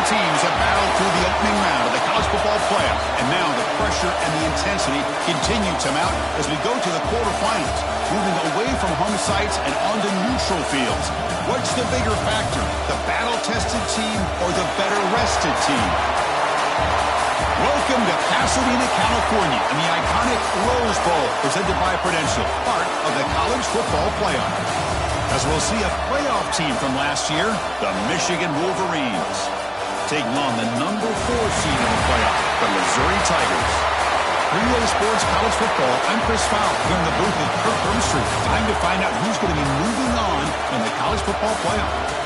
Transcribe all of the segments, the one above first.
teams have battled through the opening round of the college football playoff, and now the pressure and the intensity continue to mount as we go to the quarterfinals, moving away from home sites and onto neutral fields. What's the bigger factor, the battle-tested team or the better-rested team? Welcome to Pasadena, California, in the iconic Rose Bowl, presented by Prudential, part of the college football playoff. As we'll see a playoff team from last year, the Michigan Wolverines, taking on the number 4 seed in the playoff, the Missouri Tigers. Relay Sports College Football, I'm Chris Fowler, here in the booth with Kirk Hermstreet. Time to find out who's going to be moving on in the college football playoff.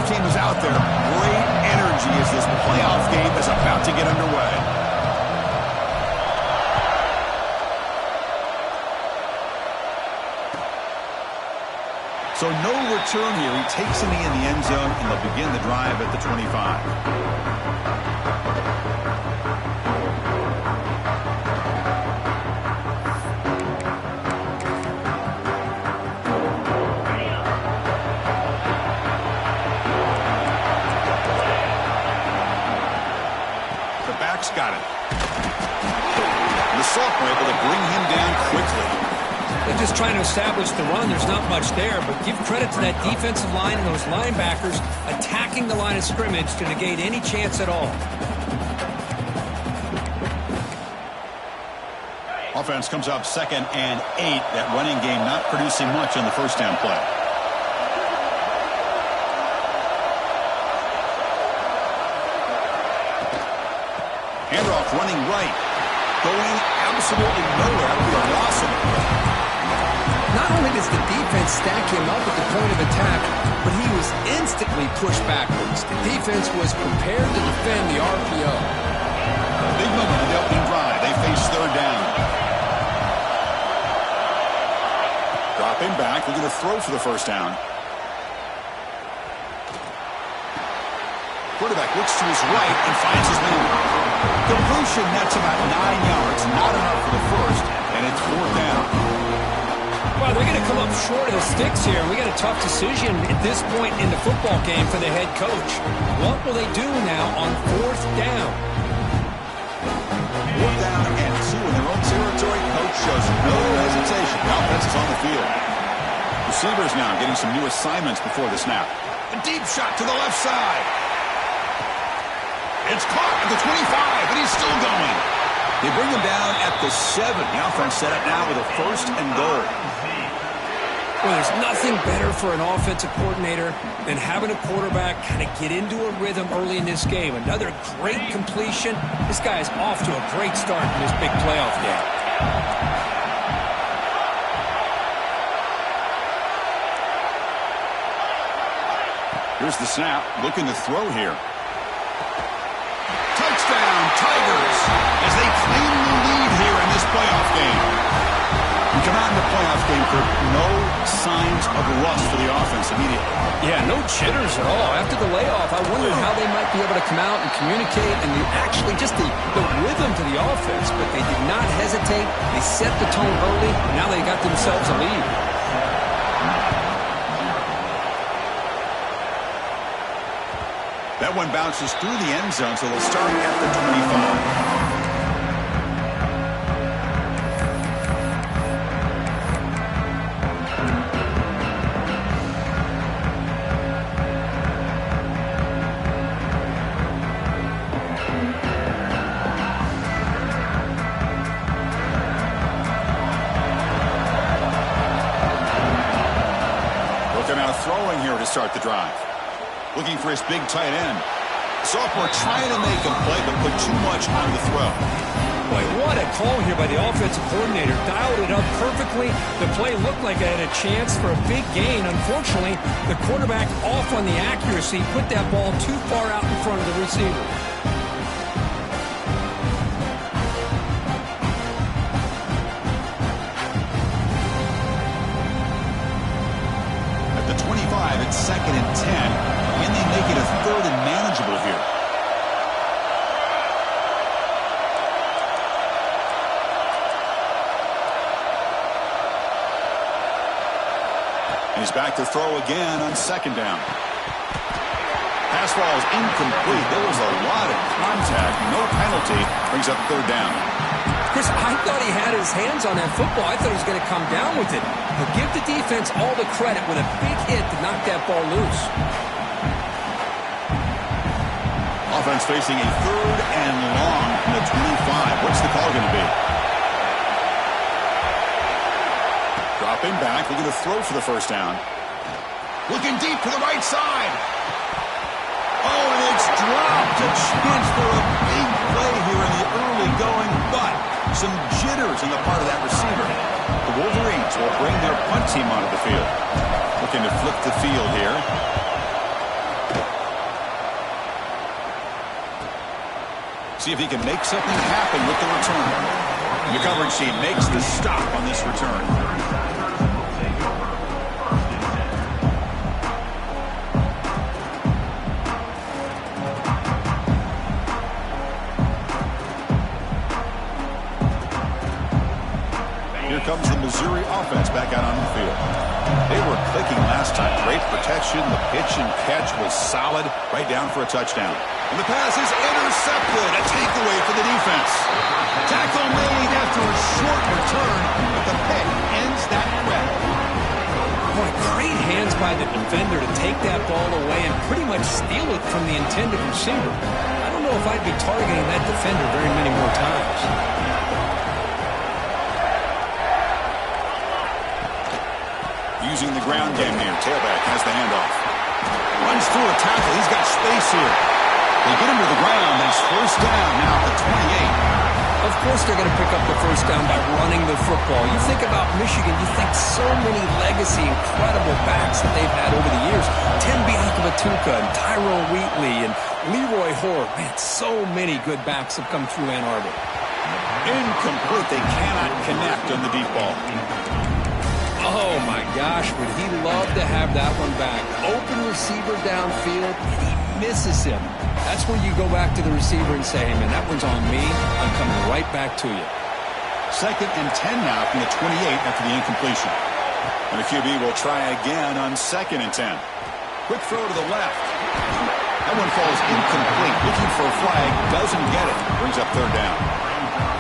Team is out there. Great energy as this playoff game is about to get underway. So no return here. He takes a knee in the end zone, and they'll begin the drive at the 25. Got it. The sophomore able to bring him down quickly. They're just trying to establish the run. There's not much there, but give credit to that defensive line and those linebackers attacking the line of scrimmage to negate any chance at all. Offense comes up 2nd and 8. That running game not producing much on the first down play. Handoff running right. Going absolutely nowhere with a loss of it. Not only does the defense stack him up at the point of attack, but he was instantly pushed backwards. The defense was prepared to defend the RPO. Big moment in the opening drive. They face 3rd down. Dropping back. They're going to throw for the first down. Quarterback looks to his right and finds his man. Completion, that's about 9 yards. Not enough for the first, and it's 4th down. Well, they're going to come up short of the sticks here. We got a tough decision at this point in the football game for the head coach. What will they do now on 4th down? 4th down and 2 in their own territory. Coach shows no hesitation. The offense is on the field. Receivers now getting some new assignments before the snap. A deep shot to the left side. It's caught at the 25, and he's still going. They bring him down at the 7. The offense set up now with a 1st and goal. Well, there's nothing better for an offensive coordinator than having a quarterback kind of get into a rhythm early in this game. Another great completion. This guy is off to a great start in this big playoff game. Here's the snap. Looking to throw here. Touchdown, Tigers, as they claim the lead here in this playoff game. We come out in the playoff game for no signs of rust for the offense immediately. Yeah, no jitters at all. After the layoff, I wondered how they might be able to come out and communicate and actually just the rhythm to the offense, but they did not hesitate. They set the tone early. Now they got themselves a lead. That one bounces through the end zone, so they'll start at the 25. Looking out throwing here to start the drive. Looking for his big tight end. Sophomore trying to make a play, but put too much on the throw. Boy, what a call here by the offensive coordinator. Dialed it up perfectly. The play looked like it had a chance for a big gain. Unfortunately, the quarterback off on the accuracy, put that ball too far out in front of the receiver. He's back to throw again on second down. Pass ball is incomplete. There was a lot of contact. No penalty. Brings up third down. Chris, I thought he had his hands on that football. I thought he was going to come down with it. But give the defense all the credit with a big hit to knock that ball loose. Offense facing a third and long from the 25. What's the call going to be? Dropping back, looking to throw for the first down. Looking deep to the right side. Oh, and it's dropped. A chance for a big play here in the early going, but some jitters on the part of that receiver. The Wolverines will bring their punt team onto the field. Looking to flip the field here. See if he can make something happen with the return. The coverage team makes the stop on this return. Here comes the Missouri offense back out on the field. They were clicking last time. Great protection. The pitch and catch was solid. Right down for a touchdown. And the pass is intercepted. A takeaway for the defense. Tackle made after a short return, but the pick ends that threat. Boy, great hands by the defender to take that ball away and pretty much steal it from the intended receiver. I don't know if I'd be targeting that defender very many more times. Using the ground game here. Tailback has the handoff. Runs through a tackle. He's got space here. They get him to the ground. That's first down now at the 28. Of course they're going to pick up the first down by running the football. You think about Michigan, you think so many legacy, incredible backs that they've had over the years. Tim Biakabatuka and Tyrone Wheatley and Leroy Hoare. Man, so many good backs have come through Ann Arbor. Incomplete. They cannot connect on the deep ball. Oh, my gosh, would he love to have that one back. Open receiver downfield, he misses him. That's where you go back to the receiver and say, hey, man, that one's on me. I'm coming right back to you. Second and 10 now from the 28 after the incompletion. And the QB will try again on second and 10. Quick throw to the left. That one falls incomplete. Looking for a flag, doesn't get it. Brings up third down.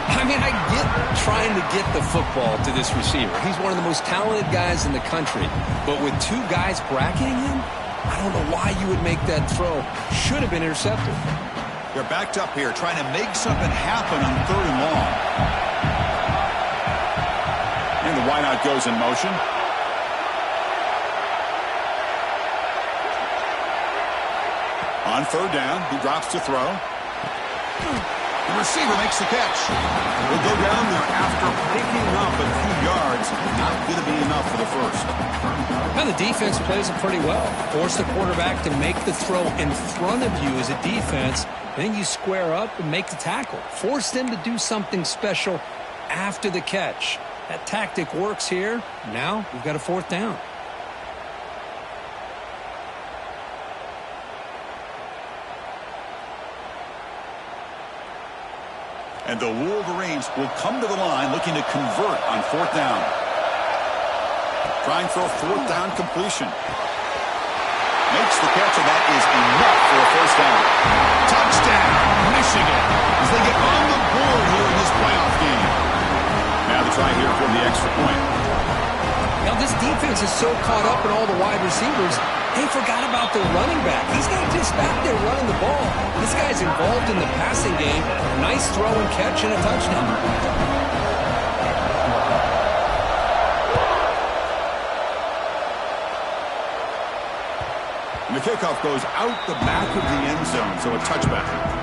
I mean, I get trying to get the football to this receiver. He's one of the most talented guys in the country. But with two guys bracketing him, I don't know why you would make that throw. Should have been intercepted. They're backed up here, trying to make something happen on third and long. And the wideout goes in motion. On third down, he drops to throw. The receiver makes the catch. Will go down there after picking up a few yards. Not going to be enough for the first. Now the defense plays it pretty well. Force the quarterback to make the throw in front of you as a defense. Then you square up and make the tackle. Force them to do something special after the catch. That tactic works here. Now we've got a fourth down. And the Wolverines will come to the line looking to convert on fourth down. Trying for a fourth down completion. Makes the catch, and that is enough for a first down. Touchdown, Michigan, as they get on the board here in this playoff game. Now the try here for the extra point. Now this defense is so caught up in all the wide receivers, they forgot about their running back. He's not just back there running the ball. This guy's involved in the passing game. Nice throw and catch and a touchdown. And the kickoff goes out the back of the end zone, so a touchback.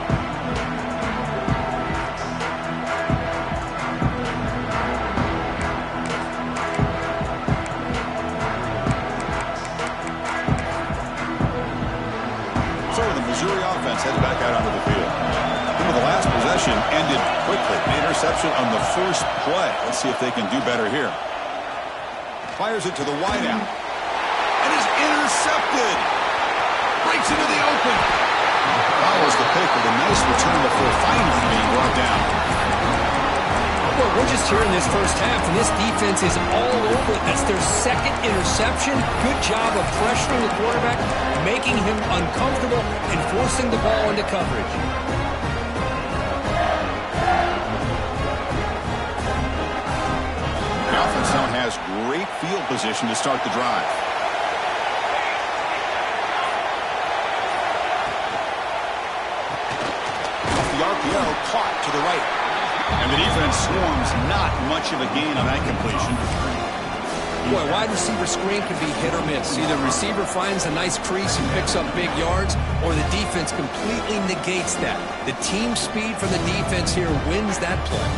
Missouri offense heads back out onto the field. The last possession ended quickly. The interception on the first play. Let's see if they can do better here. Fires it to the wideout. And is intercepted. Breaks into the open. Follows the pick with a nice return before finally being brought down. Well, we're just here in this first half, and this defense is all over it. That's their second interception. Good job of pressuring the quarterback, making him uncomfortable, and forcing the ball into coverage. The offense now has great field position to start the drive. Off the RPO, caught to the right. And the defense swarms, not much of a gain on that completion. Boy, wide receiver screen can be hit or miss. Either receiver finds a nice crease and picks up big yards, or the defense completely negates that. The team speed from the defense here wins that play.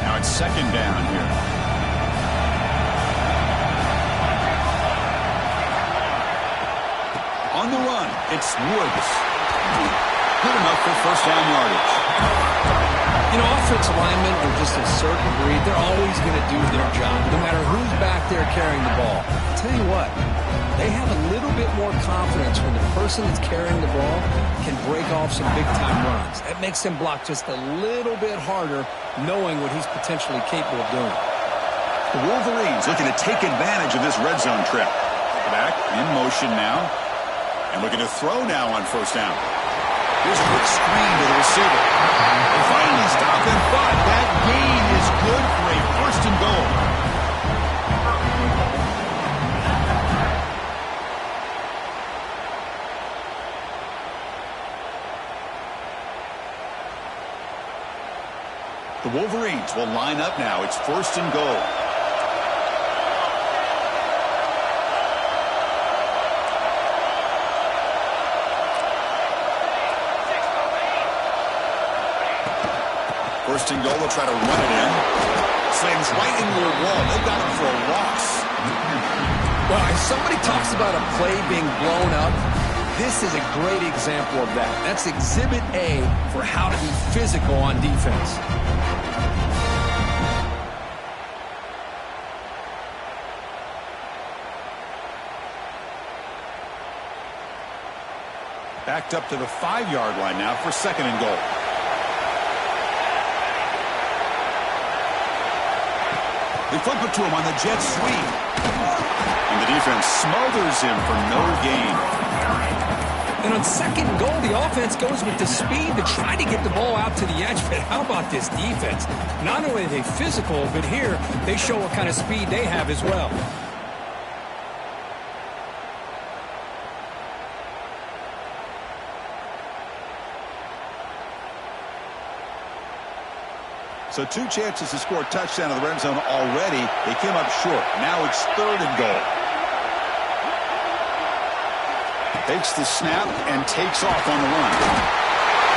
Now it's second down here. On the run, it's Woods. Good enough for first down yardage. You know, offensive linemen are just a certain breed. They're always going to do their job, no matter who's back there carrying the ball. I'll tell you what, they have a little bit more confidence when the person that's carrying the ball can break off some big-time runs. That makes them block just a little bit harder, knowing what he's potentially capable of doing. The Wolverines looking to take advantage of this red zone trip. Back in motion now. And looking to throw now on first down. Here's a quick screen to the receiver. They finally stop him, but that gain is good for a first and goal. The Wolverines will line up now. It's first and goal. First and goal, they'll try to run it in. Slams right into their wall. They've got him for a loss. Well, if somebody talks about a play being blown up, this is a great example of that. That's exhibit A for how to be physical on defense. Backed up to the 5-yard line now for second and goal. They flip it to him on the jet sweep. And the defense smothers him for no gain. And on second and goal, the offense goes with the speed to try to get the ball out to the edge. But how about this defense? Not only are they physical, but here they show what kind of speed they have as well. So 2 chances to score a touchdown in the red zone already. They came up short. Now it's third and goal. Takes the snap and takes off on the run.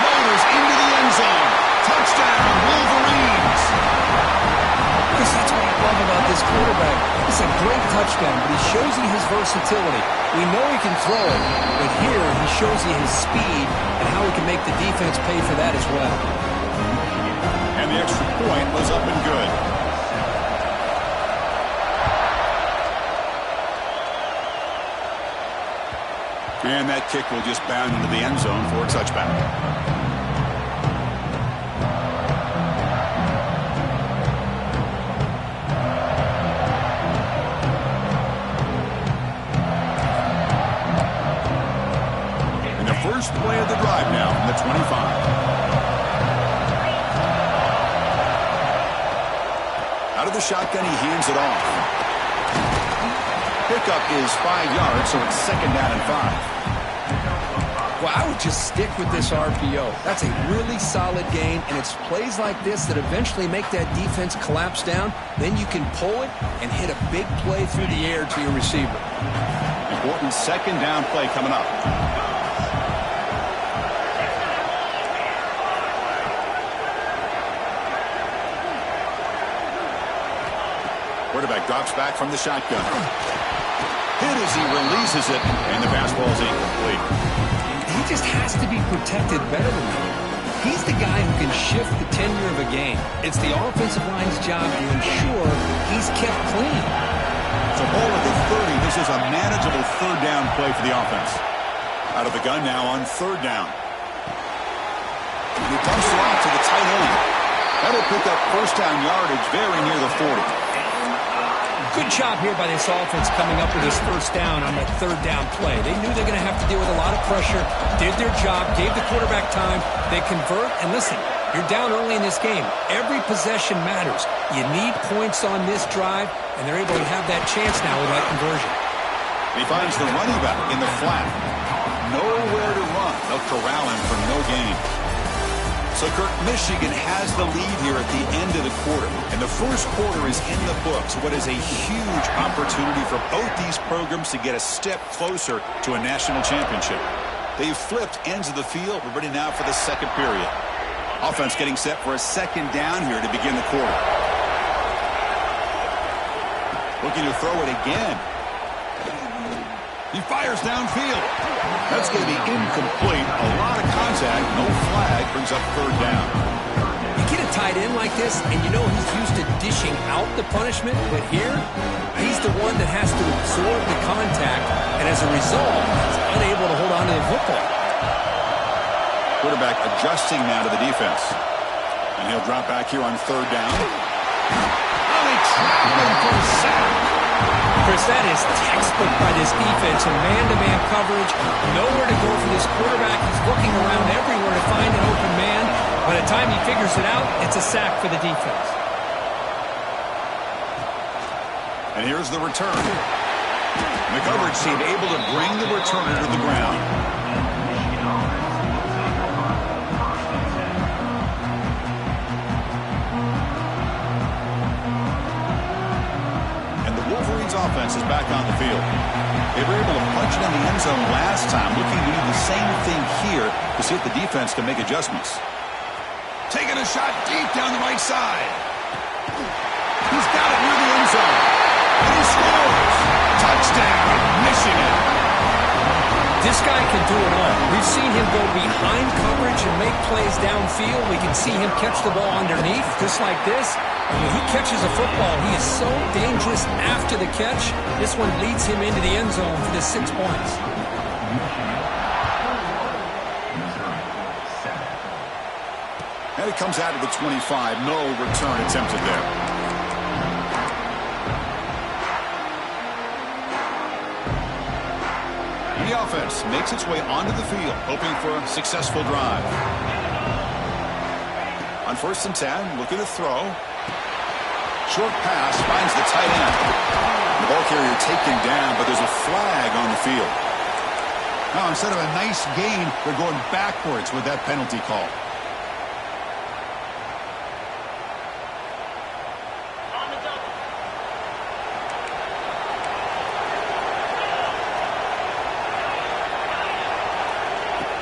Motors into the end zone. Touchdown, Wolverines. That's what I love about this quarterback. It's a great touchdown, but he shows you his versatility. We know he can throw it, but here he shows you his speed and how he can make the defense pay for that as well. And the extra point was up and good. And that kick will just bound into the end zone for a touchback. And the first play of the drive now from the 25. Out of the shotgun, he hands it off. Pickup is 5 yards, so it's second down and 5. Well, I would just stick with this RPO. That's a really solid gain, and it's plays like this that eventually make that defense collapse down. Then you can pull it and hit a big play through the air to your receiver. Important second down play coming up. Quarterback drops back from the shotgun. Hit as he releases it, and the pass ball is incomplete. He just has to be protected better than that. He's the guy who can shift the tenure of a game. It's the offensive line's job to ensure he's kept clean. It's a ball at the 30. This is a manageable third down play for the offense. Out of the gun now on third down. And he dumps it off to the tight end. That'll pick up first down yardage very near the 40. Good job here by this offense coming up with this first down on that third down play. They knew they're going to have to deal with a lot of pressure, did their job, gave the quarterback time. They convert, and listen, you're down early in this game. Every possession matters. You need points on this drive, and they're able to have that chance now with that conversion. He finds the running back in the flat. Nowhere to run. They'll corral him for no gain. So, Kirk, Michigan has the lead here at the end of the quarter. And the first quarter is in the books. What is a huge opportunity for both these programs to get a step closer to a national championship. They've flipped ends of the field. We're ready now for the second period. Offense getting set for a second down here to begin the quarter. Looking to throw it again. He fires downfield. That's going to be incomplete. A lot of contact. No flag. Brings up third down. You get a tight end like this, and you know he's used to dishing out the punishment, but here, he's the one that has to absorb the contact, and as a result, he's unable to hold on to the football. Quarterback adjusting now to the defense. And he'll drop back here on third down. Oh, they trapped him for a sack. Chris, that is textbook by this defense. And man-to-man coverage, nowhere to go for this quarterback. He's looking around everywhere to find an open man. By the time he figures it out, it's a sack for the defense. And here's the return. And the coverage team able to bring the returner to the ground. Offense is back on the field. They were able to punch it in the end zone last time, looking to do the same thing here to see if the defense can make adjustments. Taking a shot deep down the right side. He's got it near the end zone. And he scores. Touchdown, Michigan. This guy can do it all. We've seen him go behind coverage and make plays downfield. We can see him catch the ball underneath, just like this. And when he catches a football, he is so dangerous after the catch. This one leads him into the end zone for the 6 points. And it comes out of the 25. No return attempted there. And the offense makes its way onto the field, hoping for a successful drive. On 1st and 10, looking to throw. Short pass finds the tight end. The ball carrier taken down, but there's a flag on the field. Now, instead of a nice gain, they're going backwards with that penalty call.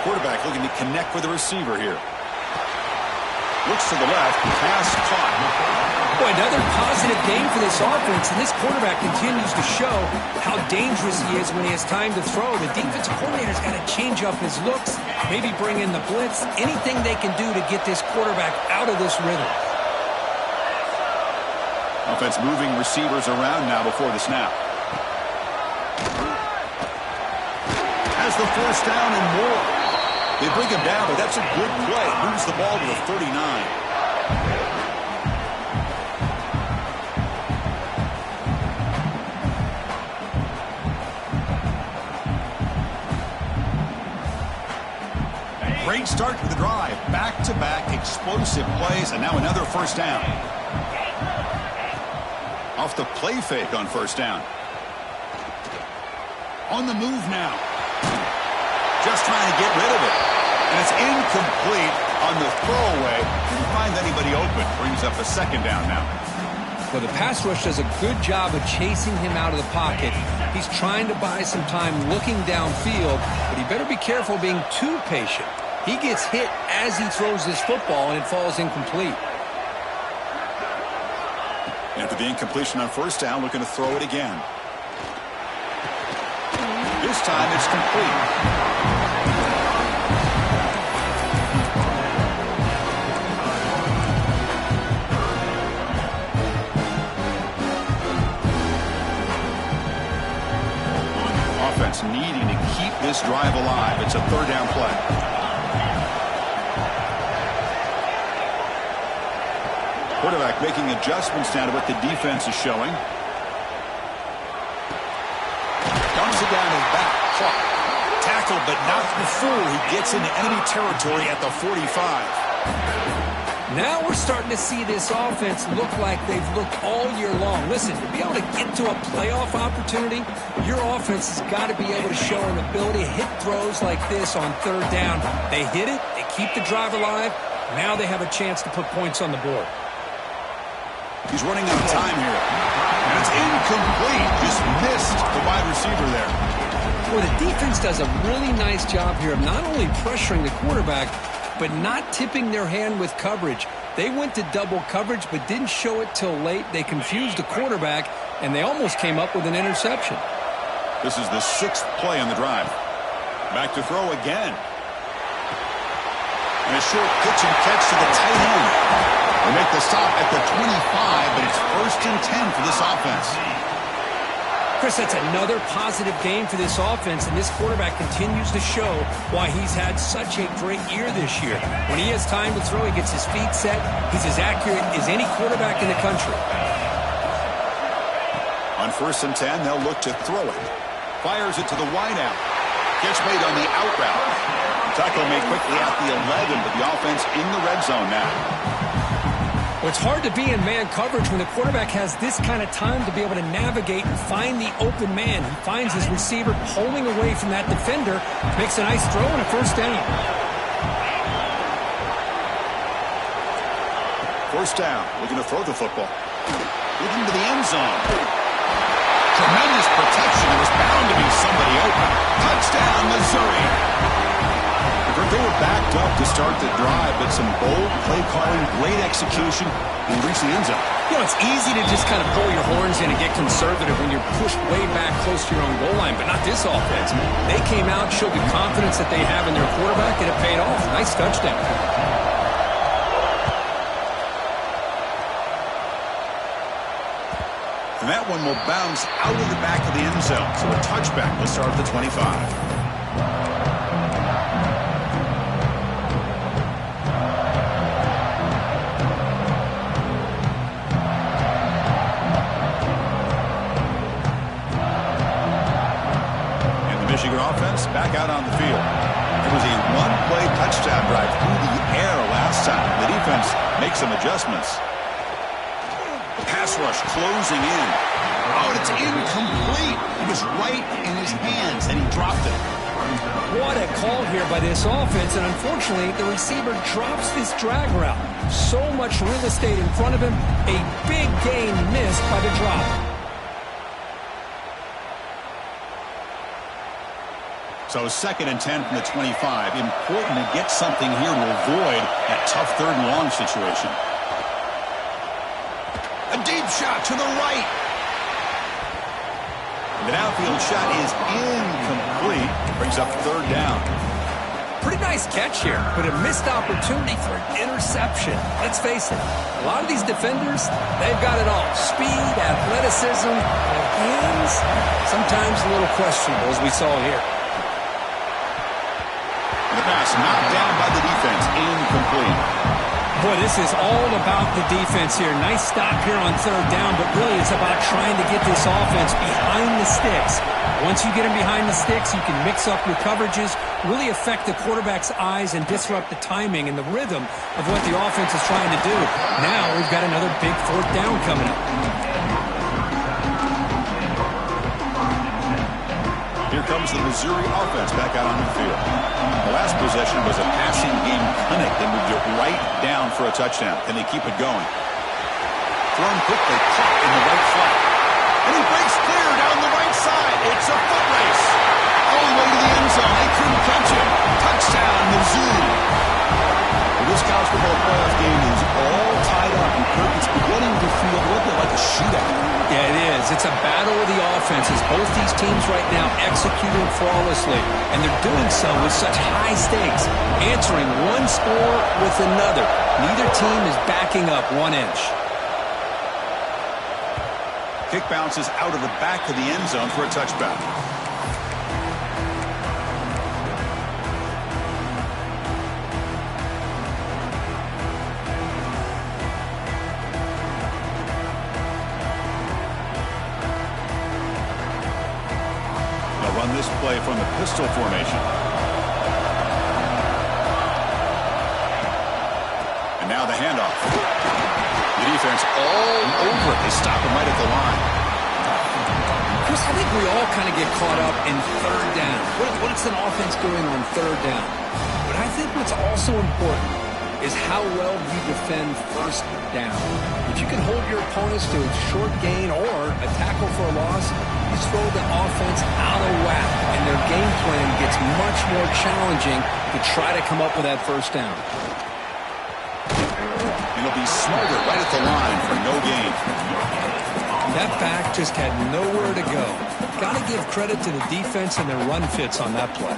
Quarterback looking to connect with the receiver here. Looks to the left, pass caught. Boy, another positive game for this offense, and this quarterback continues to show how dangerous he is when he has time to throw. The defensive coordinator's got to change up his looks, maybe bring in the blitz, anything they can do to get this quarterback out of this rhythm. Offense moving receivers around now before the snap. Has the first down and more. They bring him down, but that's a good play. Moves the ball to the 39. Great start to the drive. Back-to-back explosive plays, and now another first down. Off the play fake on first down. On the move now. Just trying to get rid of it. And it's incomplete on the throwaway. Didn't find anybody open. Brings up a second down now. Well, the pass rush does a good job of chasing him out of the pocket. He's trying to buy some time looking downfield, but he better be careful being too patient. He gets hit as he throws this football, and it falls incomplete. After the incompletion on first down, looking to throw it again. This time it's complete. Offense needing to keep this drive alive. It's a third down play. Quarterback making adjustments now to what the defense is showing. Dumps it down his back. Tackled, but not before he gets into enemy territory at the 45. Now we're starting to see this offense look like they've looked all year long. Listen, to be able to get to a playoff opportunity, your offense has got to be able to show an ability to hit throws like this on third down. They hit it, they keep the drive alive. Now they have a chance to put points on the board. He's running out of time here. And it's incomplete. Just missed the wide receiver there. Well, the defense does a really nice job here of not only pressuring the quarterback, but not tipping their hand with coverage. They went to double coverage, but didn't show it till late. They confused the quarterback, and they almost came up with an interception. This is the 6th play on the drive. Back to throw again. And a short pitch and catch to the tight end. They make the stop at the 25, but it's 1st and 10 for this offense. Chris, that's another positive game for this offense, and this quarterback continues to show why he's had such a great year this year. When he has time to throw, he gets his feet set. He's as accurate as any quarterback in the country. On 1st and 10, they'll look to throw it. Fires it to the wideout. Catch made on the out route. Tackle made quickly at the 11, but the offense in the red zone now. Well, it's hard to be in man coverage when the quarterback has this kind of time to be able to navigate and find the open man. He finds his receiver pulling away from that defender, makes a nice throw and a 1st down. 1st down, looking to throw the football. Looking to the end zone. Tremendous protection. There was bound to be somebody open. Touchdown, Missouri. They were backed up to start the drive, but some bold play calling, great execution, and reach the end zone. You know, it's easy to just kind of pull your horns in and get conservative when you're pushed way back close to your own goal line, but not this offense. They came out, showed the confidence that they have in their quarterback, and it paid off. Nice touchdown. And that one will bounce out of the back of the end zone, so a touchback will start at the 25. Michigan offense back out on the field. It was a one-play touchdown drive through the air last time. The defense makes some adjustments. Pass rush closing in. Oh, and it's incomplete. It was right in his hands, and he dropped it. What a call here by this offense, and unfortunately, the receiver drops this drag route. So much real estate in front of him. A big gain missed by the drop. So 2nd and 10 from the 25. Important to get something here to avoid that tough 3rd and long situation. A deep shot to the right. The downfield shot is incomplete. Brings up 3rd down. Pretty nice catch here, but a missed opportunity for an interception. Let's face it, a lot of these defenders, they've got it all. Speed, athleticism, hands, sometimes a little questionable, as we saw here. The pass knocked down by the defense. Incomplete. Boy, this is all about the defense here. Nice stop here on 3rd down, but really it's about trying to get this offense behind the sticks. Once you get them behind the sticks, you can mix up your coverages, really affect the quarterback's eyes and disrupt the timing and the rhythm of what the offense is trying to do. Now we've got another big 4th down coming up. Here comes the Missouri offense back out on the field. The last possession was a passing game clinic. They moved it right down for a touchdown. Can they keep it going? Thrown quickly, caught in the right flat. And he breaks clear down the right side. It's a foot race. All the way to the end zone. They couldn't catch him. Touchdown, Missouri. Well, this college football playoff game is all tied up. And Kirk, it's beginning to feel a little bit like a shootout. Yeah, it is. It's a battle of the offenses. Both these teams right now executing flawlessly, and they're doing so with such high stakes, answering one score with another. Neither team is backing up 1 inch. Kick bounces out of the back of the end zone for a touchback. pistol formation. And now the handoff. The defense all over it. They stop him right at the line. Chris, I think we all kind of get caught up in third down. What's an offense doing on third down? But I think what's also important is how well you defend first down. If you can hold your opponents to a short gain or a tackle for a loss, you throw the offense out of whack, and their game plan gets much more challenging to try to come up with that first down. And he'll be smothered right at the line for no gain. That back just had nowhere to go. Got to give credit to the defense and their run fits on that play.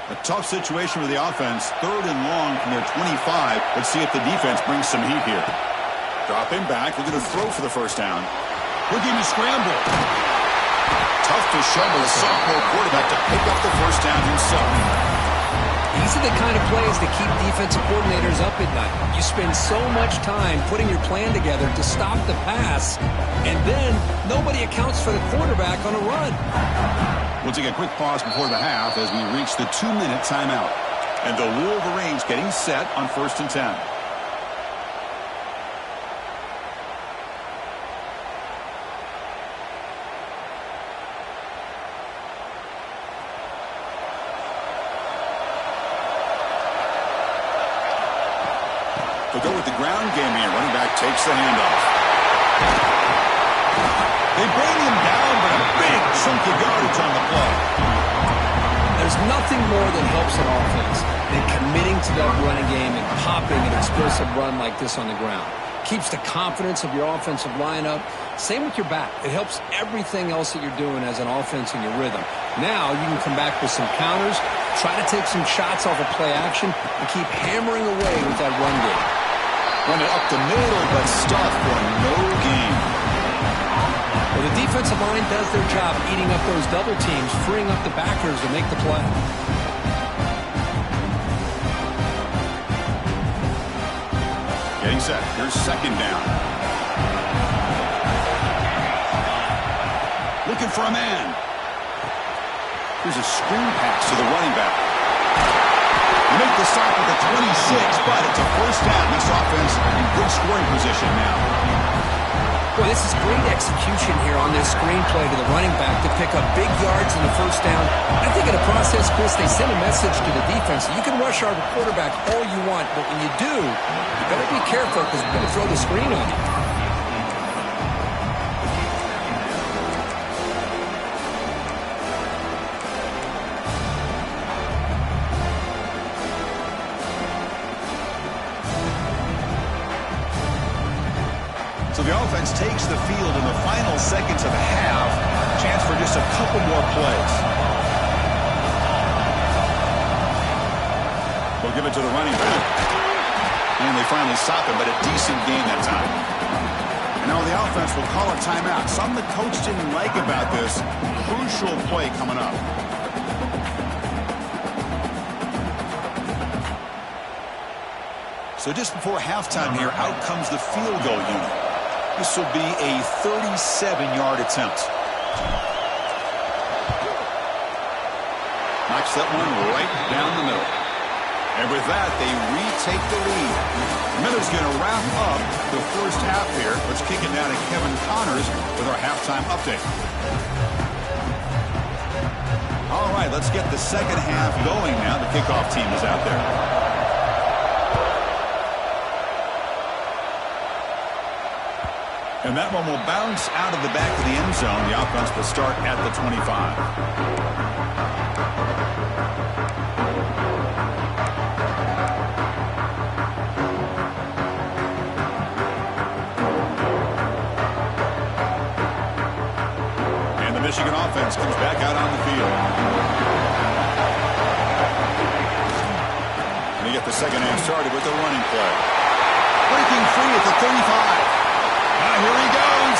A tough situation for the offense. 3rd and long from their 25. Let's see if the defense brings some heat here. Dropping back. Looking to throw for the first down. Looking to scramble. Tough to shovel a sophomore quarterback to pick up the first down himself. These are the kind of plays that keep defensive coordinators up at night. You spend so much time putting your plan together to stop the pass, and then nobody accounts for the quarterback on a run. We'll take a quick pause before the half as we reach the 2-minute timeout. And the Wolverines getting set on 1st and 10. They'll go with the ground game here. Running back takes the handoff. They bring him down, but a big chunk of yardage on the play. There's nothing more that helps an offense than committing to that running game and popping an explosive run like this on the ground. Keeps the confidence of your offensive lineup. Same with your back. It helps everything else that you're doing as an offense in your rhythm. Now you can come back with some counters, try to take some shots off of play action, and keep hammering away with that run game. Run it up the middle, but stuffed for no gain. Well, the defensive line does their job eating up those double teams, freeing up the backers to make the play. Getting set. Here's 2nd down. Looking for a man. Here's a screen pass to the running back. You make the stop at the 26, but it's a first down. This offense in good scoring position now. Well, this is great execution here on this screenplay to the running back to pick up big yards in the first down. I think in the process, Chris, they send a message to the defense. You can rush our quarterback all you want, but when you do, you better be careful because we're going to throw the screen on you. So the offense takes the field in the final seconds of the half. Chance for just a couple more plays. They'll give it to the running back. And they finally stop him, but a decent gain that time. And now the offense will call a timeout. Something the coach didn't like about this. Crucial play coming up. So just before halftime here, out comes the field goal unit. This will be a 37-yard attempt. Knocks that one right down the middle. And with that, they retake the lead. Miller's going to wrap up the first half here. Let's kick it down to Kevin Connors with our halftime update. All right, let's get the second half going now. The kickoff team is out there. And that one will bounce out of the back of the end zone. The offense will start at the 25. And the Michigan offense comes back out on the field. And they get the second half started with a running play. Breaking free at the 35. Here he goes.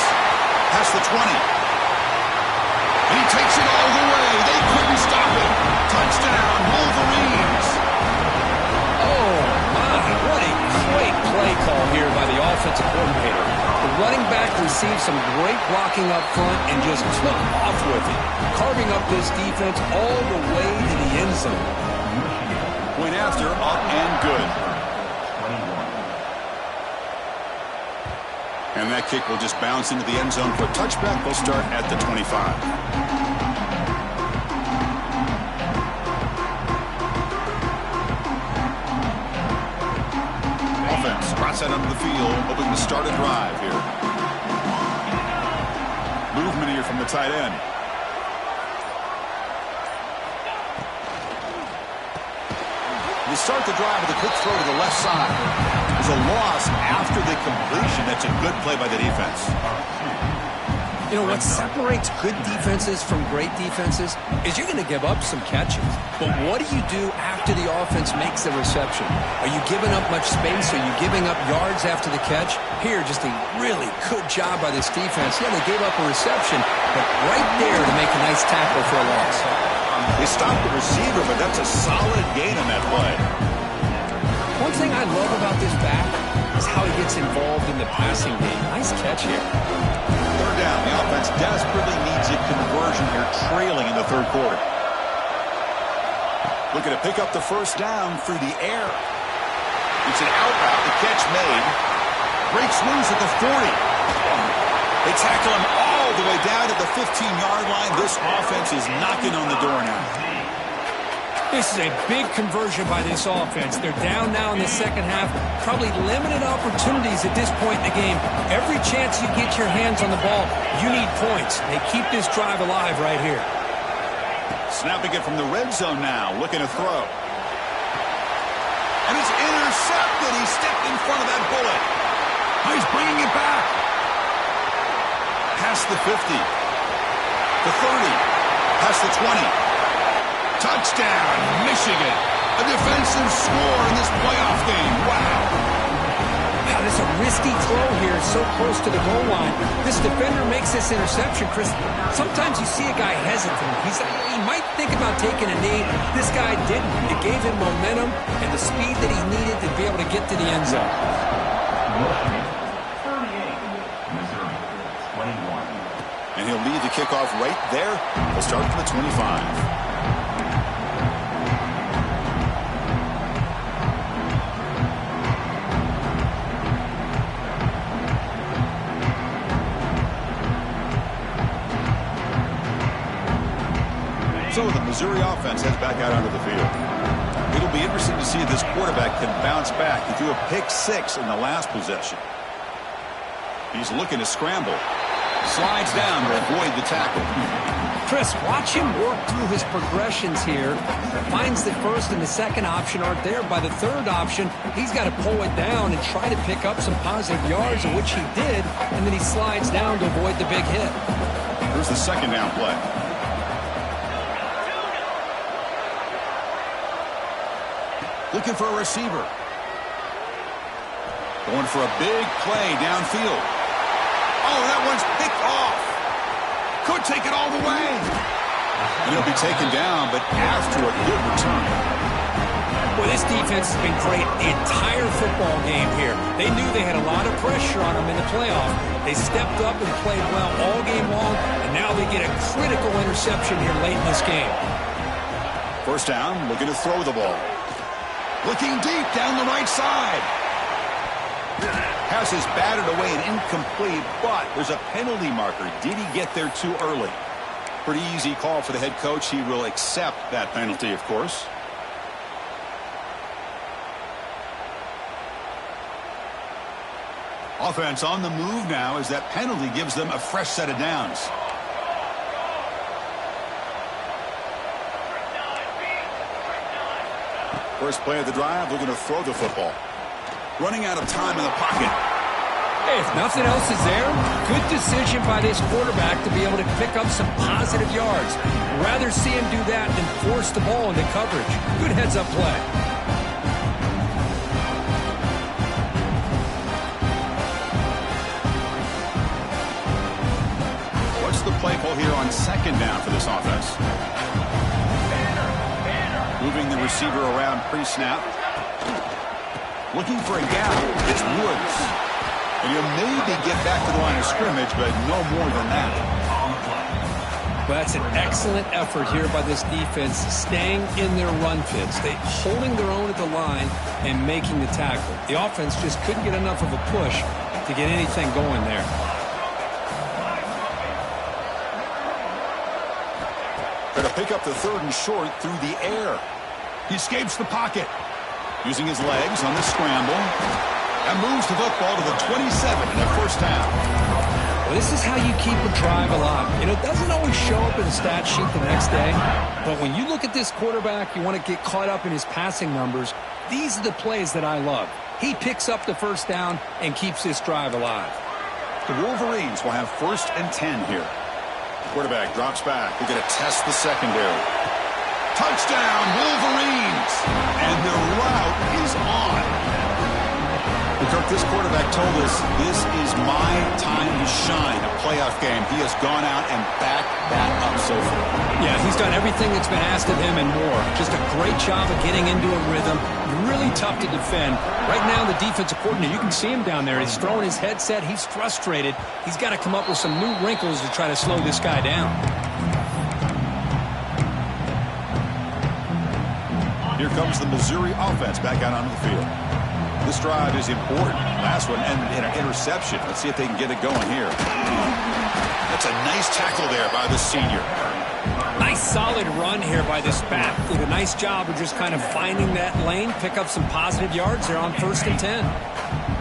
Past the 20. And he takes it all the way. They couldn't stop him. Touchdown, Wolverines. Oh, my. What a great play call here by the offense. offensive coordinator. The running back received some great blocking up front and just took off with it, carving up this defense all the way to the end zone. Point after, up and good. And that kick will just bounce into the end zone for a touchback. They'll start at the 25. Cross out onto the field, hoping to start a drive here. Movement here from the tight end. You start the drive with a quick throw to the left side. There's a loss after the completion. That's a good play by the defense. You know, what separates good defenses from great defenses is you're going to give up some catches. But what do you do after the offense makes the reception? Are you giving up much space? Are you giving up yards after the catch? Here, just a really good job by this defense. Yeah, they gave up a reception, but right there to make a nice tackle for a loss. They stopped the receiver, but that's a solid gain on that play. One thing I love about this back is how he gets involved in the passing game. Nice catch here. Third down. The offense desperately needs a conversion here, trailing in the third quarter. Looking to pick up the first down through the air. It's an out route. The catch made. Breaks loose at the 40. They tackle him all the way down to the 15-yard line. This offense is knocking on the door now. This is a big conversion by this offense. They're down now in the second half. Probably limited opportunities at this point in the game. Every chance you get your hands on the ball, you need points. They keep this drive alive right here. Snapping it from the red zone now, looking to throw. And it's intercepted. He stepped in front of that bullet. Oh, he's bringing it back. Past the 50. The 30. Past the 20. Touchdown, Michigan. A defensive score in this playoff game. Wow. Wow, this is a risky throw here, so close to the goal line. This defender makes this interception, Chris. Sometimes you see a guy hesitant. He might think about taking a knee. This guy didn't. It gave him momentum and the speed that he needed to be able to get to the end zone. 38, Missouri, 21. And he'll lead the kickoff right there. We'll start from the 25. So the Missouri offense heads back out onto the field. It'll be interesting to see if this quarterback can bounce back. He threw a pick-6 in the last possession. He's looking to scramble. Slides down to avoid the tackle. Chris, watch him work through his progressions here. Finds the first and the second option aren't there. By the third option, he's got to pull it down and try to pick up some positive yards, of which he did, and then he slides down to avoid the big hit. Here's the second down play. Looking for a receiver. Going for a big play downfield. Oh, that one's picked off. Could take it all the way. And he'll be taken down, but after a good return. Well, this defense has been great the entire football game here. They knew they had a lot of pressure on them in the playoff. They stepped up and played well all game long, and now they get a critical interception here late in this game. First down, looking to throw the ball. Looking deep down the right side. Pass is batted away and incomplete, but there's a penalty marker. Did he get there too early? Pretty easy call for the head coach. He will accept that penalty, of course. Offense on the move now as that penalty gives them a fresh set of downs. First play of the drive, looking to throw the football. Running out of time in the pocket. Hey, if nothing else is there, good decision by this quarterback to be able to pick up some positive yards. Rather see him do that than force the ball into coverage. Good heads-up play. What's the play call here on second down for this offense? Moving the receiver around pre-snap. Looking for a gap. It's Woods. And he'll maybe get back to the line of scrimmage, but no more than that. Well, that's an excellent effort here by this defense, staying in their run fits. They holding their own at the line and making the tackle. The offense just couldn't get enough of a push to get anything going there. Going to pick up the 3rd and short through the air. He escapes the pocket. Using his legs on the scramble. And moves the football to the 27 and a first down. Well, this is how you keep a drive alive. You know, it doesn't always show up in the stat sheet the next day. But when you look at this quarterback, you want to get caught up in his passing numbers. These are the plays that I love. He picks up the first down and keeps this drive alive. The Wolverines will have 1st and 10 here. Quarterback drops back. They're going to test the secondary. Touchdown, Wolverines! And the route is on. Kirk, this quarterback told us this is my time to shine, a playoff game. He has gone out and backed that up so far. Yeah, he's done everything that's been asked of him and more. Just a great job of getting into a rhythm. Really tough to defend. Right now, the defensive coordinator, you can see him down there. He's throwing his headset. He's frustrated. He's got to come up with some new wrinkles to try to slow this guy down. Here comes the Missouri offense back out onto the field. This drive is important. Last one ended in an interception. Let's see if they can get it going here. That's a nice tackle there by the senior. Nice solid run here by this back. Did a nice job of just kind of finding that lane, pick up some positive yards there on 1st and 10.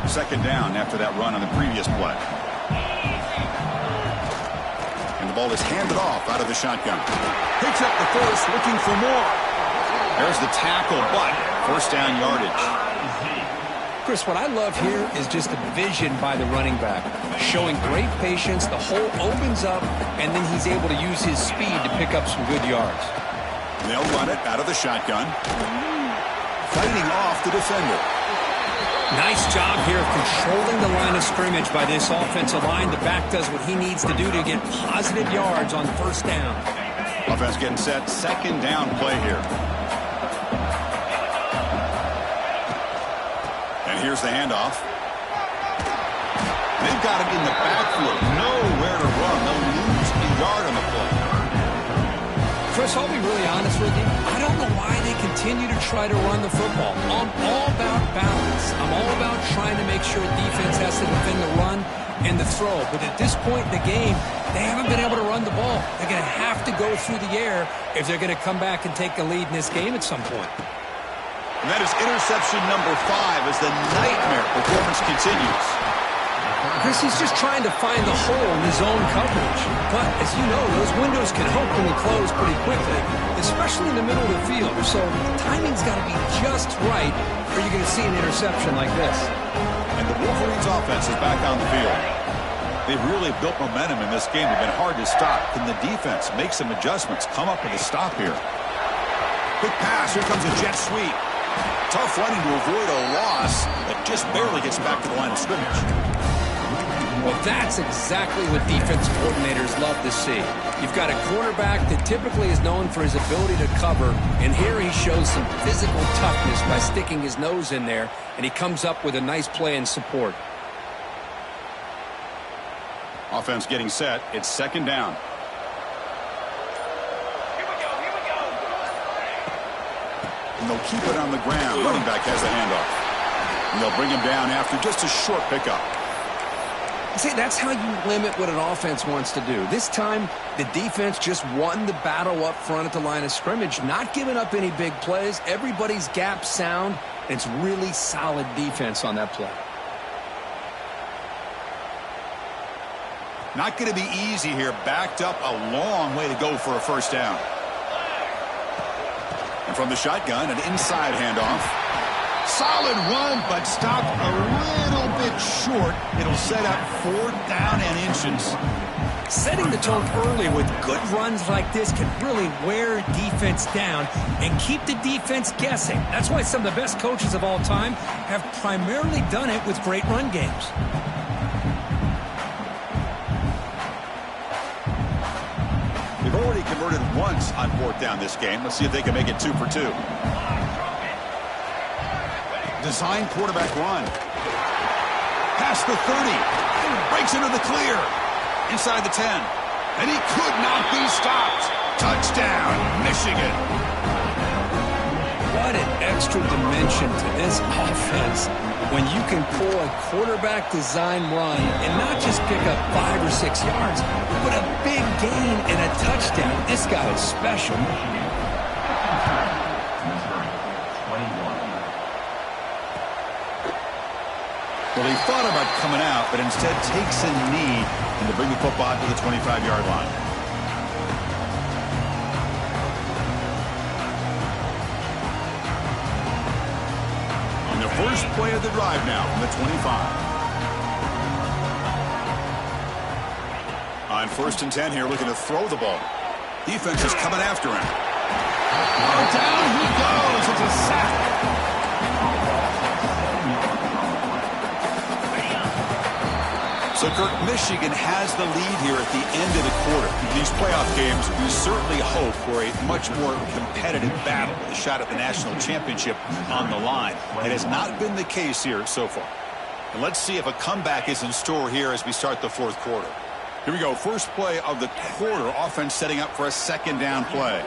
2nd down after that run on the previous play. And the ball is handed off out of the shotgun. Picks up the first, looking for more. There's the tackle, but 1st down yardage. Chris, what I love here is just the vision by the running back. Showing great patience, the hole opens up, and then he's able to use his speed to pick up some good yards. They'll run it out of the shotgun. Fighting off the defender. Nice job here of controlling the line of scrimmage by this offensive line. The back does what he needs to do to get positive yards on 1st down. Offense getting set. 2nd down play here. And here's the handoff. They've got him in the backfield. Nowhere to run. They'll lose a yard on the play. Chris, I'll be really honest with you. I don't know why they continue to try to run the football. I'm all about balance. I'm all about trying to make sure defense has to defend the run and the throw. But at this point in the game, they haven't been able to run the ball. They're going to have to go through the air if they're going to come back and take a lead in this game at some point. And that is interception number 5 as the nightmare performance continues. Chris, he's just trying to find the hole in his own coverage. But, as you know, those windows can open and close pretty quickly, especially in the middle of the field. So the timing's got to be just right, or you're going to see an interception like this. And the Wolverines offense is back on the field. They've really built momentum in this game. They've been hard to stop. Can the defense make some adjustments, come up with a stop here? Quick pass. Here comes a jet sweep. Tough running to avoid a loss that just barely gets back to the line of scrimmage. Well, that's exactly what defensive coordinators love to see. You've got a quarterback that typically is known for his ability to cover, and here he shows some physical toughness by sticking his nose in there, and he comes up with a nice play in support. Offense getting set. It's 2nd down. And they'll keep it on the ground. Running back has the handoff. And they'll bring him down after just a short pickup. See, that's how you limit what an offense wants to do. This time, the defense just won the battle up front at the line of scrimmage, not giving up any big plays. Everybody's gap sound. It's really solid defense on that play. Not going to be easy here. Backed up a long way to go for a 1st down. And from the shotgun, an inside handoff. Solid run, but stopped a little bit short. It'll set up 4th down and inches. Setting the tone early with good runs like this can really wear defense down and keep the defense guessing. That's why some of the best coaches of all time have primarily done it with great run games. They've already converted once on 4th down this game. Let's see if they can make it 2 for 2. Design quarterback run. past the 30. Breaks into the clear. Inside the 10. And he could not be stopped. Touchdown, Michigan. What an extra dimension to this offense when you can pull a quarterback design run and not just pick up 5 or 6 yards, but a big gain and a touchdown. This guy is special. Well, he thought about coming out, but instead takes a knee and to bring the football to the 25-yard line. And the first play of the drive now from the 25. On 1st and 10 here, looking to throw the ball. Defense is coming after him. Oh, down he goes. It's a sack. So, Kirk, Michigan has the lead here at the end of the quarter. In these playoff games, we certainly hope for a much more competitive battle, a shot at the national championship on the line. It has not been the case here so far. And let's see if a comeback is in store here as we start the 4th quarter. Here we go, first play of the quarter. Offense setting up for a 2nd down play.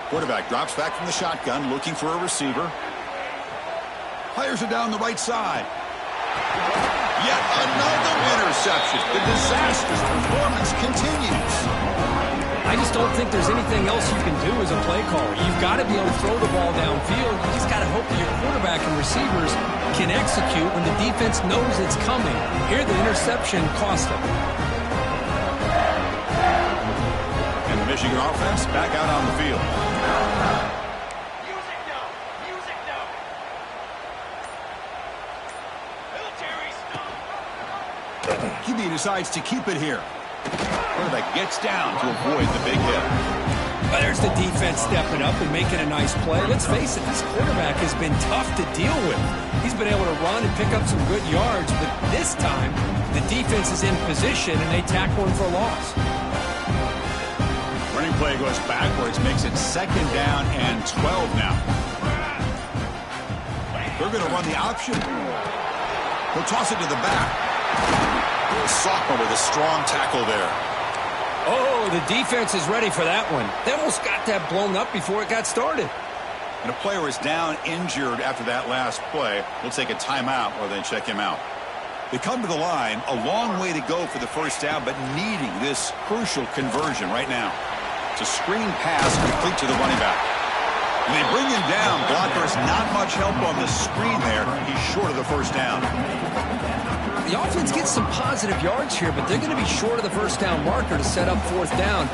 Quarterback drops back from the shotgun, looking for a receiver. Fires it down the right side. Yet another interception. The disastrous performance continues. I just don't think there's anything else you can do as a play caller. You've got to be able to throw the ball downfield. You just got to hope that your quarterback and receivers can execute when the defense knows it's coming. Here, the interception cost them. And the Michigan offense back out on the field. QB decides to keep it here. Quarterback gets down to avoid the big hit. Well, there's the defense stepping up and making a nice play. Let's face it, this quarterback has been tough to deal with. He's been able to run and pick up some good yards, but this time the defense is in position and they tackle him for a loss. Running play goes backwards, makes it 2nd down and 12 now. They're going to run the option. He'll toss it to the back. Sophomore with a strong tackle there. Oh, the defense is ready for that one. They almost got that blown up before it got started. And a player is down injured after that last play. We'll take a timeout or then check him out. They come to the line, a long way to go for the 1st down, but needing this crucial conversion right now. It's a screen pass complete to the running back. And they bring him down. Blocker's not much help on the screen there. He's short of the 1st down. The offense gets some positive yards here, but they're going to be short of the 1st down marker to set up 4th down.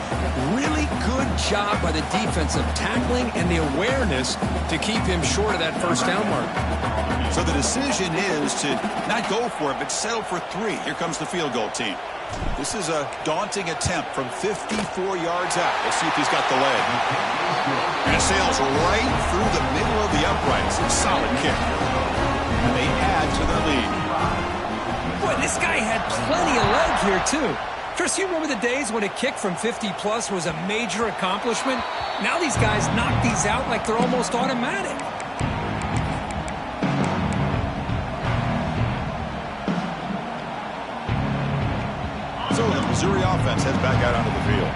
Really good job by the defense of tackling and the awareness to keep him short of that 1st down marker. So the decision is to not go for it, but settle for 3. Here comes the field goal team. This is a daunting attempt from 54 yards out. We'll see if he's got the leg. And it sails right through the middle of the uprights. It's a solid kick. And they add to their lead. Boy, this guy had plenty of leg here, too. Chris, you remember the days when a kick from 50-plus was a major accomplishment? Now these guys knock these out like they're almost automatic. So the Missouri offense heads back out onto the field.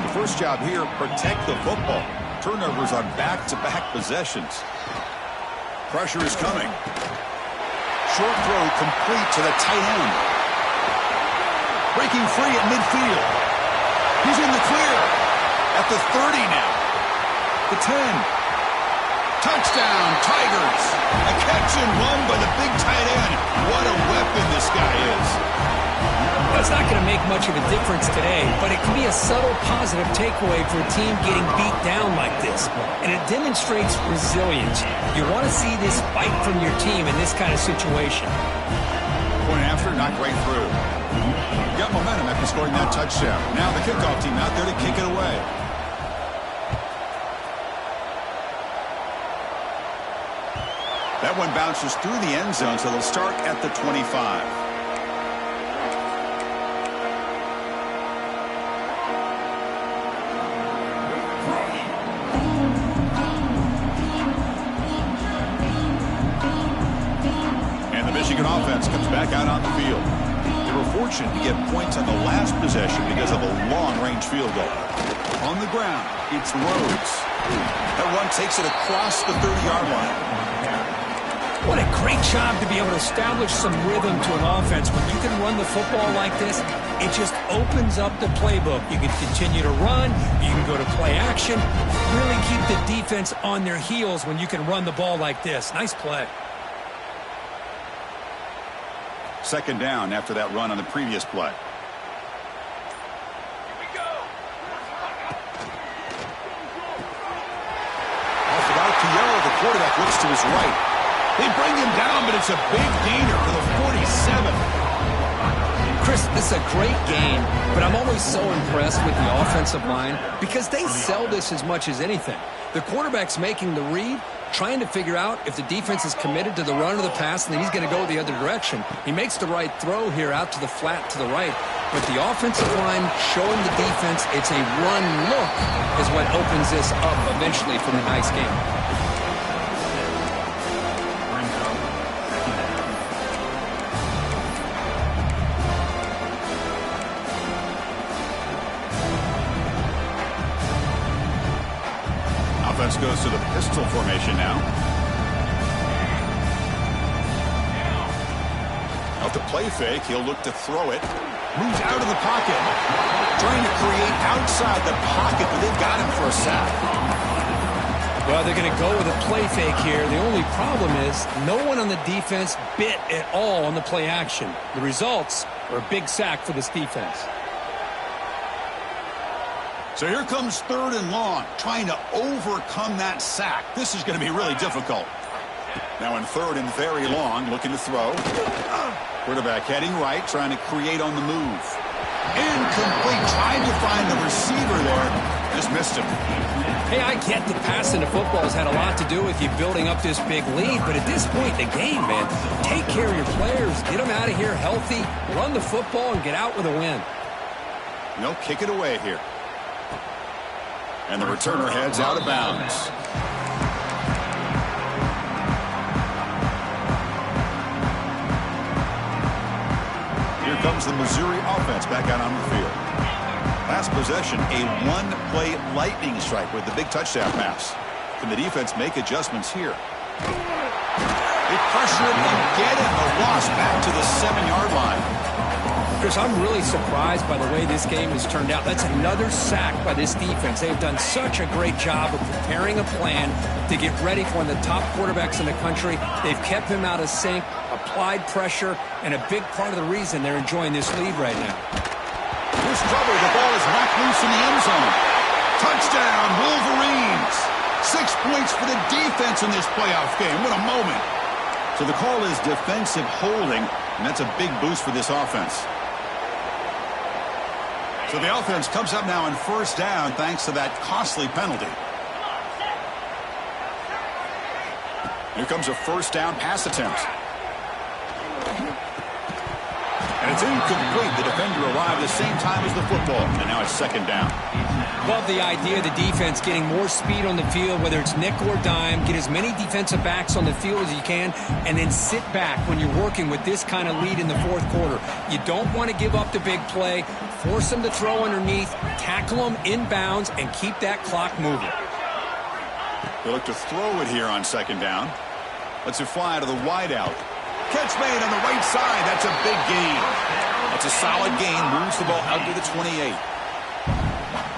The first job here, protect the football. Turnovers on back-to-back possessions. Pressure is coming. Short throw complete to the tight end. Breaking free at midfield. He's in the clear. At the 30 now. The 10. Touchdown, Tigers. A catch and run by the big tight end. What a weapon this guy is. That's not going to make much of a difference today, but it can be a subtle positive takeaway for a team getting beat down like this. And it demonstrates resilience. You want to see this fight from your team in this kind of situation. Point after, knocked right through. Got momentum after scoring that touchdown. Now the kickoff team out there to kick it away. That one bounces through the end zone, so they'll start at the 25. Michigan offense comes back out on the field. They were fortunate to get points on the last possession because of a long-range field goal. On the ground, it's Rhodes. That run takes it across the 30-yard line. What a great job to be able to establish some rhythm to an offense. When you can run the football like this, it just opens up the playbook. You can continue to run. You can go to play action. Really keep the defense on their heels when you can run the ball like this. Nice play. Second down after that run on the previous play. Off without Pierre, the quarterback looks to his right. They bring him down, but it's a big gainer for the 47. Chris, this is a great game, but I'm always so impressed with the offensive line because they sell this as much as anything. The quarterback's making the read, trying to figure out if the defense is committed to the run or the pass, and then he's going to go the other direction. He makes the right throw here out to the flat to the right, but the offensive line showing the defense it's a run look is what opens this up eventually for the nice game. Offense goes to the pistol formation now. Off the play fake, he'll look to throw it. Moves out of the pocket. Trying to create outside the pocket, but they've got him for a sack. Well, they're going to go with a play fake here. The only problem is no one on the defense bit at all on the play action. The results are a big sack for this defense. So here comes third and long, trying to overcome that sack. This is going to be really difficult. Now in third and very long, looking to throw. Quarterback heading right, trying to create on the move. Incomplete, trying to find the receiver there. Just missed him. Hey, I get the pass into football has had a lot to do with you building up this big lead, but at this point in the game, man, take care of your players, get them out of here healthy, run the football, and get out with a win. They'll kick it away here. And the returner heads out of bounds. Here comes the Missouri offense back out on the field. Last possession, a one-play lightning strike with the big touchdown pass. Can the defense make adjustments here? They pressure him and get him. A loss back to the 7-yard line. Chris, I'm really surprised by the way this game has turned out. That's another sack by this defense. They've done such a great job of preparing a plan to get ready for one of the top quarterbacks in the country. They've kept him out of sync, applied pressure, and a big part of the reason they're enjoying this lead right now. Here's trouble. The ball is knocked loose in the end zone. Touchdown, Wolverines. 6 points for the defense in this playoff game. What a moment. So the call is defensive holding, and that's a big boost for this offense. So the offense comes up now on first down thanks to that costly penalty. Here comes a first down pass attempt. And it's incomplete. The defender arrived the same time as the football. And now it's second down. Love the idea of the defense getting more speed on the field, whether it's nickel or dime. Get as many defensive backs on the field as you can, and then sit back when you're working with this kind of lead in the fourth quarter. You don't want to give up the big play. Force them to throw underneath, tackle them inbounds, and keep that clock moving. They look to throw it here on second down. Lets it fly to the wideout. Catch made on the right side. That's a big gain. That's a solid gain. Moves the ball out to the 28.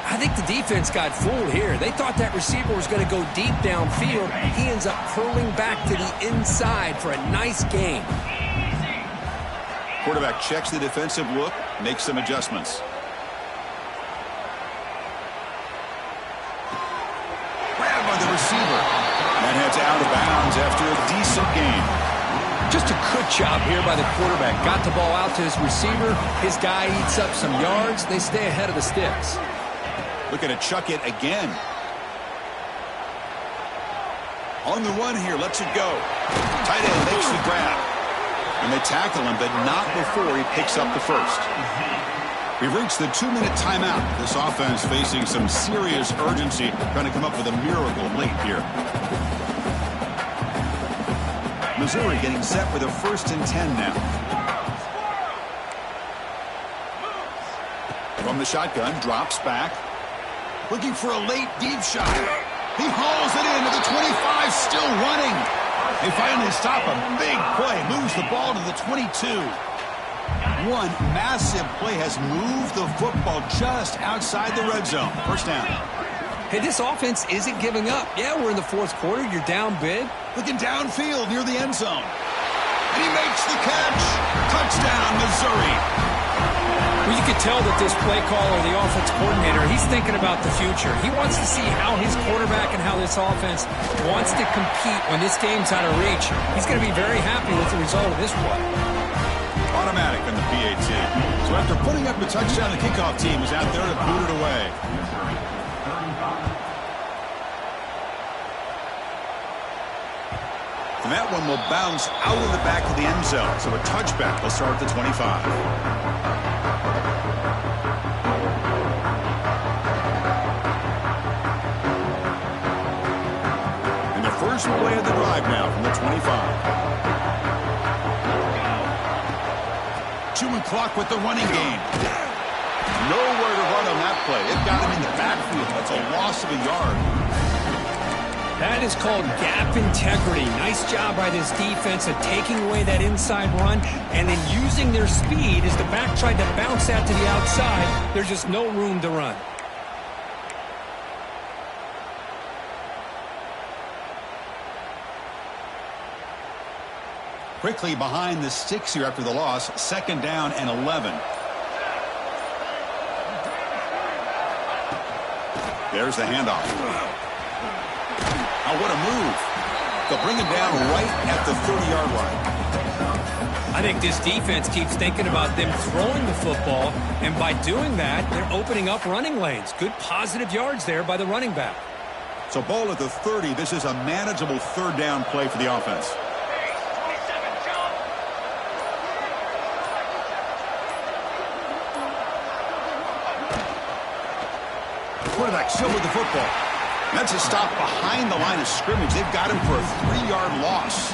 I think the defense got fooled here. They thought that receiver was going to go deep downfield. He ends up curling back to the inside for a nice gain. Quarterback checks the defensive look, makes some adjustments. Grabbed by the receiver. And heads out of bounds after a decent gain. Just a good job here by the quarterback. Got the ball out to his receiver. His guy eats up some yards. They stay ahead of the sticks. Looking to chuck it again. On the run here, lets it go. Tight end makes the grab. And they tackle him, but not before he picks up the first. We've reached the 2-minute timeout. This offense facing some serious urgency, trying to come up with a miracle late here. Missouri getting set for the 1st and 10 now. From the shotgun, drops back. Looking for a late deep shot. He hauls it into the 25, still running. They finally stop a big play. Moves the ball to the 22. One massive play has moved the football just outside the red zone. First down. Hey, this offense isn't giving up. Yeah, we're in the 4th quarter. You're down big. Looking downfield near the end zone. And he makes the catch. Touchdown, Missouri. Well, you could tell that this play caller, the offense coordinator, he's thinking about the future. He wants to see how his quarterback and how this offense wants to compete when this game's out of reach. He's going to be very happy with the result of this play. Automatic on the PAT. So after putting up the touchdown, the kickoff team is out there to boot it away. Missouri, 35. And that one will bounce out of the back of the end zone. So a touchback will start at the 25. And the first play of the drive now from the 25. Chewing clock with the running game. Nowhere to run on that play. It got him in the backfield. That's a loss of a yard. That is called gap integrity. Nice job by this defense of taking away that inside run and then using their speed as the back tried to bounce that to the outside. There's just no room to run. Quickly behind the sticks here after the loss. 2nd down and 11. There's the handoff. Now what a move. They'll bring him down right at the 30-yard line. I think this defense keeps thinking about them throwing the football, and by doing that, they're opening up running lanes. Good positive yards there by the running back. So ball at the 30. This is a manageable 3rd down play for the offense. Quarterback still with the football. That's a stop behind the line of scrimmage. They've got him for a 3-yard loss.